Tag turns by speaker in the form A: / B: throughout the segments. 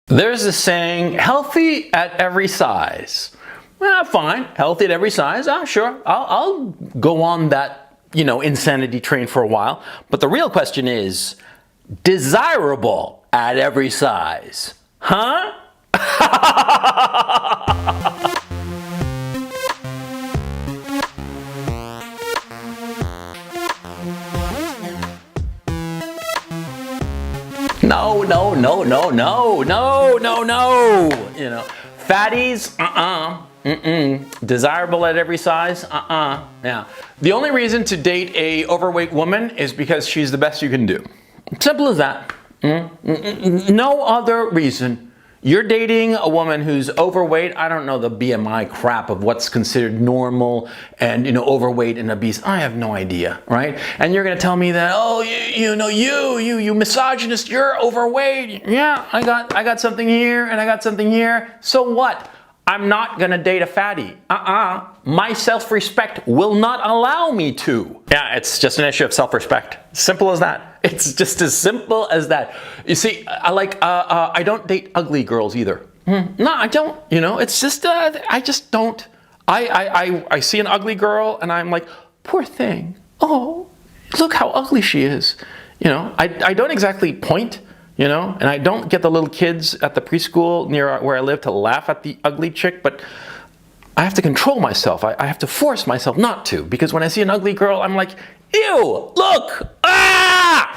A: There's this saying, healthy at every size. Well, fine, healthy at every size. Sure, I'll go on that, insanity train for a while. But the real question is, desirable at every size. Huh? No. Fatties, Desirable at every size, Yeah. The only reason to date a overweight woman is because she's the best you can do. Simple as that. No other reason. You're dating a woman who's overweight. I don't know the BMI crap of what's considered normal and, overweight and obese. I have no idea, right? And you're going to tell me that, oh, you misogynist, you're overweight. Yeah, I got something here and I got something here. So what? I'm not going to date a fatty. My self-respect will not allow me to. Yeah, it's just an issue of self-respect. Simple as that. It's just as simple as that. You see, I don't date ugly girls either. No, I don't. It's just, I just don't. I see an ugly girl and I'm like, poor thing. Oh, look how ugly she is. I don't exactly point. And I don't get the little kids at the preschool near where I live to laugh at the ugly chick, but I have to control myself. I have to force myself not to, because when I see an ugly girl, I'm like, ew, look,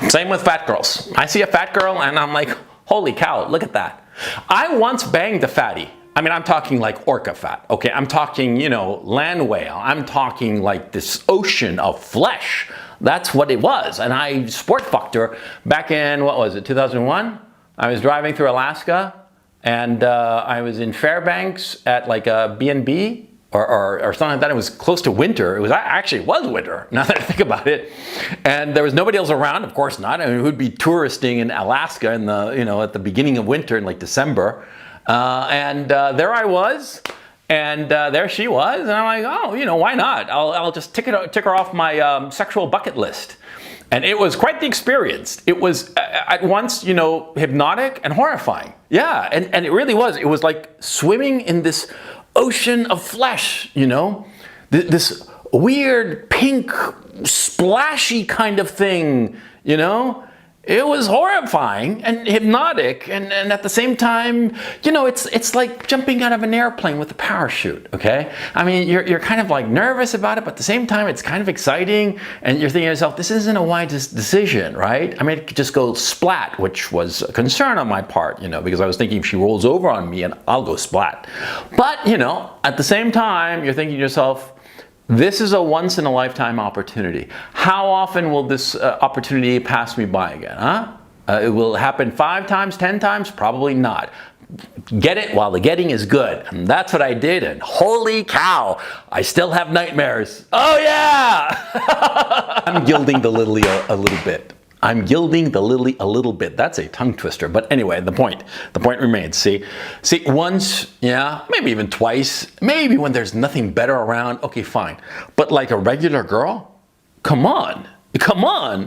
A: Same with fat girls. I see a fat girl and I'm like, holy cow, look at that. I once banged a fatty. I mean, I'm talking like orca fat, okay? I'm talking, land whale. I'm talking like this ocean of flesh. That's what it was. And I sport fucked her back in, 2001? I was driving through Alaska and I was in Fairbanks at like a B&B or something like that. It was close to winter. It was winter, now that I think about it. And there was nobody else around, of course not. I mean, who'd be touristing in Alaska in the, at the beginning of winter in like December. There I was. And there she was, and I'm like, oh, why not? I'll just tick her off my sexual bucket list. And it was quite the experience. It was at once, hypnotic and horrifying. Yeah, and it really was. It was like swimming in this ocean of flesh, this weird pink splashy kind of thing, It was horrifying and hypnotic, and at the same time, it's like jumping out of an airplane with a parachute, okay? I mean, you're kind of like nervous about it, but at the same time, it's kind of exciting, and you're thinking to yourself, this isn't a wise decision, right? I mean, it could just go splat, which was a concern on my part, because I was thinking if she rolls over on me, and I'll go splat. But, at the same time, you're thinking to yourself, this is a once-in-a-lifetime opportunity. How often will this opportunity pass me by again, huh? It will happen 5 times, 10 times? Probably not. Get it while the getting is good. And that's what I did, and holy cow, I still have nightmares. Oh yeah! I'm gilding the lily a little bit. I'm gilding the lily a little bit. That's a tongue twister. But anyway, the point remains. See, once, yeah, maybe even twice, maybe when there's nothing better around, okay, fine. But like a regular girl, come on,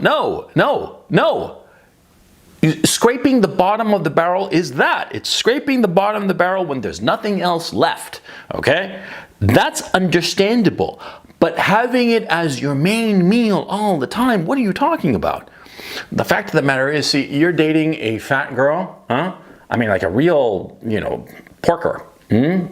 A: no. Scraping the bottom of the barrel is that. It's scraping the bottom of the barrel when there's nothing else left, okay? That's understandable. But having it as your main meal all the time, what are you talking about? The fact of the matter is, see, you're dating a fat girl, huh? I mean, like a real, porker. Dude,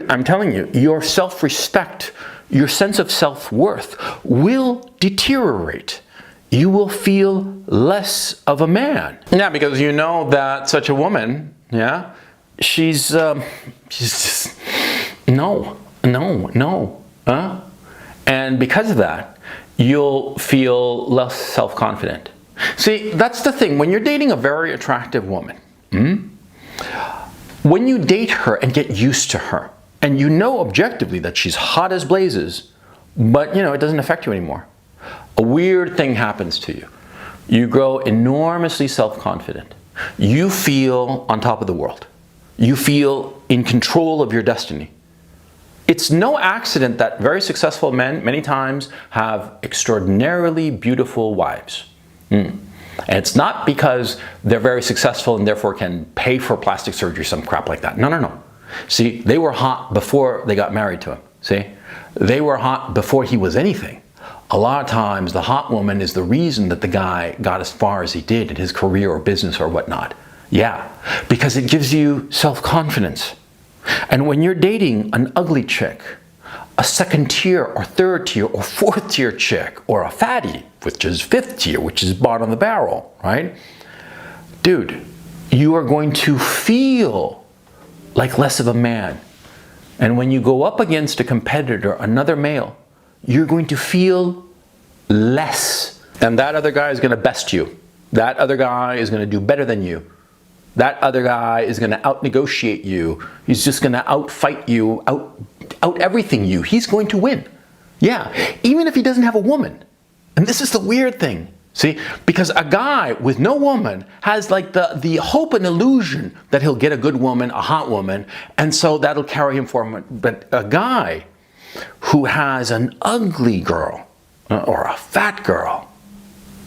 A: I'm telling you, your self-respect, your sense of self-worth will deteriorate. You will feel less of a man. Yeah, because you know that such a woman, yeah, she's just, no, huh? And because of that, you'll feel less self-confident. See, that's the thing. When you're dating a very attractive woman, when you date her and get used to her, and you know objectively that she's hot as blazes, but it doesn't affect you anymore, a weird thing happens to you. You grow enormously self-confident. You feel on top of the world. You feel in control of your destiny. It's no accident that very successful men many times have extraordinarily beautiful wives. And it's not because they're very successful and therefore can pay for plastic surgery, some crap like that. No, no, no. See, they were hot before they got married to him. See, they were hot before he was anything. A lot of times the hot woman is the reason that the guy got as far as he did in his career or business or whatnot. Yeah, because it gives you self-confidence. And when you're dating an ugly chick, a second tier or third tier or fourth tier chick, or a fatty, which is fifth tier, which is bottom of the barrel, right? Dude, you are going to feel like less of a man. And when you go up against a competitor, another male, you're going to feel less. And that other guy is going to best you. That other guy is going to do better than you. That other guy is going to out-negotiate you. He's just going to out-fight you, out everything you. He's going to win. Yeah, even if he doesn't have a woman. And this is the weird thing. See, because a guy with no woman has like the hope and illusion that he'll get a good woman, a hot woman, and so that'll carry him forward. But a guy who has an ugly girl or a fat girl,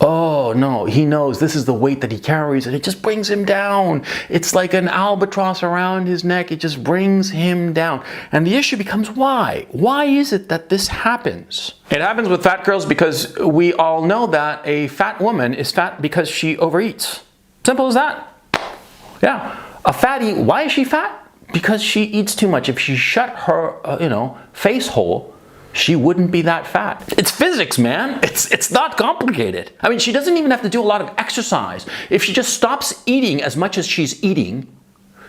A: oh no, he knows this is the weight that he carries and it just brings him down. It's like an albatross around his neck. It just brings him down. And the issue becomes why? Why is it that this happens? It happens with fat girls because we all know that a fat woman is fat because she overeats. Simple as that. Yeah. A fatty, why is she fat? Because she eats too much. If she shut her, face hole, she wouldn't be that fat. It's physics, man. It's not complicated. I mean, she doesn't even have to do a lot of exercise. If she just stops eating as much as she's eating,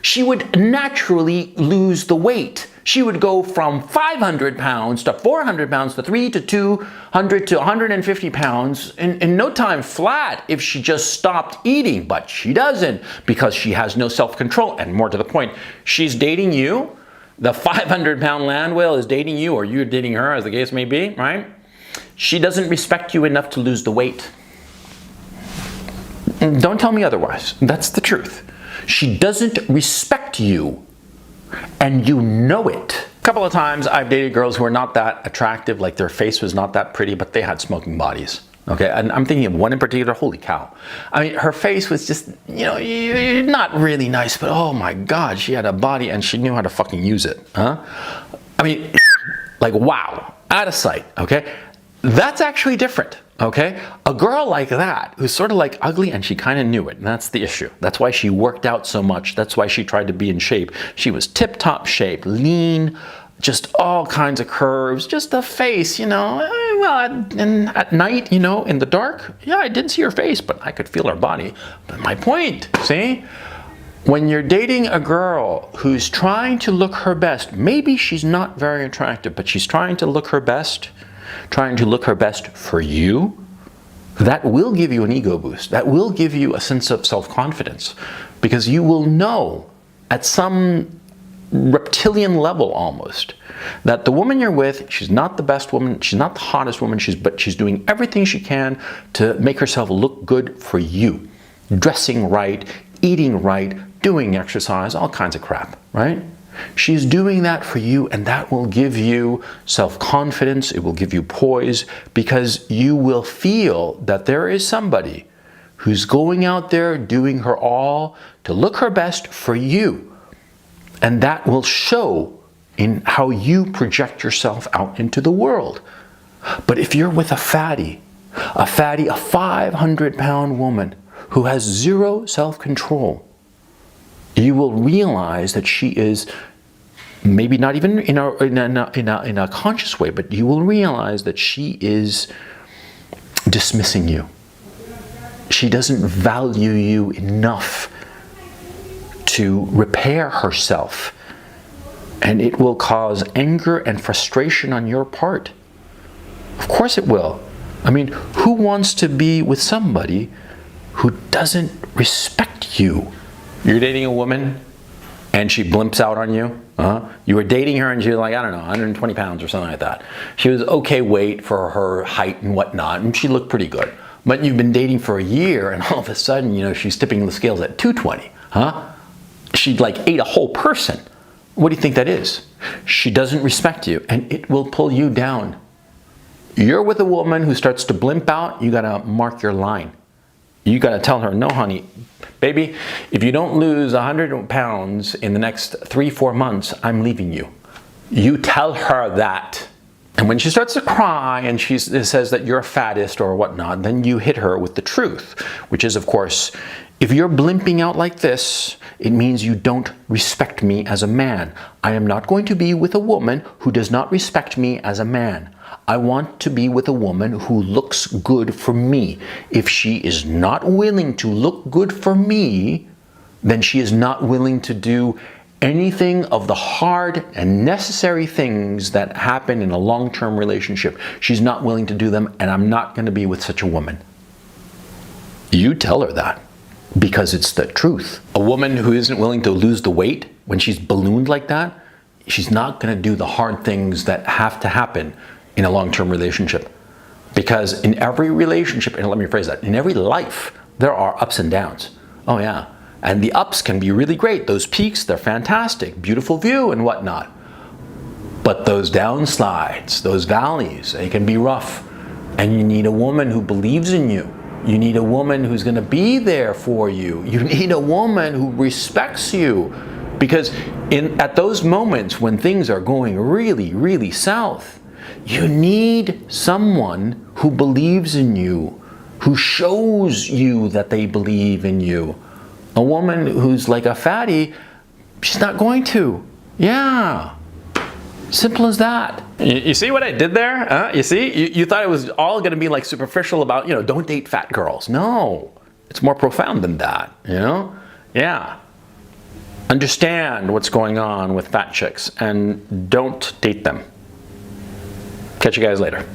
A: she would naturally lose the weight. She would go from 500 pounds to 400 pounds to 300 to 200 to 150 pounds in no time flat if she just stopped eating. But she doesn't because she has no self-control. And more to the point, she's dating you. The 500-pound land whale is dating you, or you're dating her, as the case may be, right? She doesn't respect you enough to lose the weight. Don't tell me otherwise. That's the truth. She doesn't respect you, and you know it. A couple of times I've dated girls who are not that attractive, like their face was not that pretty, but they had smoking bodies. Okay, and I'm thinking of one in particular, holy cow. I mean, her face was just, not really nice, but oh my God, she had a body and she knew how to fucking use it, huh? I mean, like, wow, out of sight, okay? That's actually different, okay? A girl like that, who's sort of like ugly and she kind of knew it, and that's the issue. That's why she worked out so much. That's why she tried to be in shape. She was tip-top shape, lean, just all kinds of curves, just the face, well, at night, in the dark, yeah, I didn't see her face, but I could feel her body. But my point, see, when you're dating a girl who's trying to look her best, maybe she's not very attractive, but she's trying to look her best for you, that will give you an ego boost. That will give you a sense of self-confidence, because you will know at some reptilian level almost that the woman you're with, she's not the best woman, she's not the hottest woman, but she's doing everything she can to make herself look good for you. Dressing right, eating right, doing exercise, all kinds of crap, right? She's doing that for you, and that will give you self-confidence, it will give you poise, because you will feel that there is somebody who's going out there doing her all to look her best for you. And that will show in how you project yourself out into the world. But if you're with a 500-pound woman who has zero self-control, you will realize that she is, maybe not even in a conscious way, but you will realize that she is dismissing you. She doesn't value you enough to repair herself, and it will cause anger and frustration on your part. Of course it will. I mean, who wants to be with somebody who doesn't respect you? You're dating a woman and she blimps out on you. You were dating her and she was like, I don't know, 120 pounds or something like that. She was okay weight for her height and whatnot, and she looked pretty good. But you've been dating for a year and all of a sudden, she's tipping the scales at 220, She ate a whole person. What do you think that is? She doesn't respect you, and it will pull you down. You're with a woman who starts to blimp out, you gotta mark your line. You got to tell her, no, honey, baby, if you don't lose 100 pounds in the next 3-4 months, I'm leaving you. You tell her that. And when she starts to cry and she says that you're a fattest or whatnot, then you hit her with the truth, which is, of course, if you're blimping out like this, it means you don't respect me as a man. I am not going to be with a woman who does not respect me as a man. I want to be with a woman who looks good for me. If she is not willing to look good for me, then she is not willing to do anything of the hard and necessary things that happen in a long-term relationship. She's not willing to do them, and I'm not going to be with such a woman. You tell her that, because it's the truth. A woman who isn't willing to lose the weight when she's ballooned like that, she's not going to do the hard things that have to happen in a long-term relationship. Because in every relationship, and let me phrase that, in every life, there are ups and downs. Oh yeah. And the ups can be really great. Those peaks, they're fantastic, beautiful view and whatnot. But those downsides, those valleys, they can be rough. And you need a woman who believes in you. You need a woman who's going to be there for you. You need a woman who respects you. Because at those moments when things are going really, really south, you need someone who believes in you, who shows you that they believe in you. A woman who's like a fatty, she's not going to. Yeah. Simple as that. You see what I did there? You see? You thought it was all going to be like superficial about, don't date fat girls. No. It's more profound than that, Yeah. Understand what's going on with fat chicks and don't date them. Catch you guys later.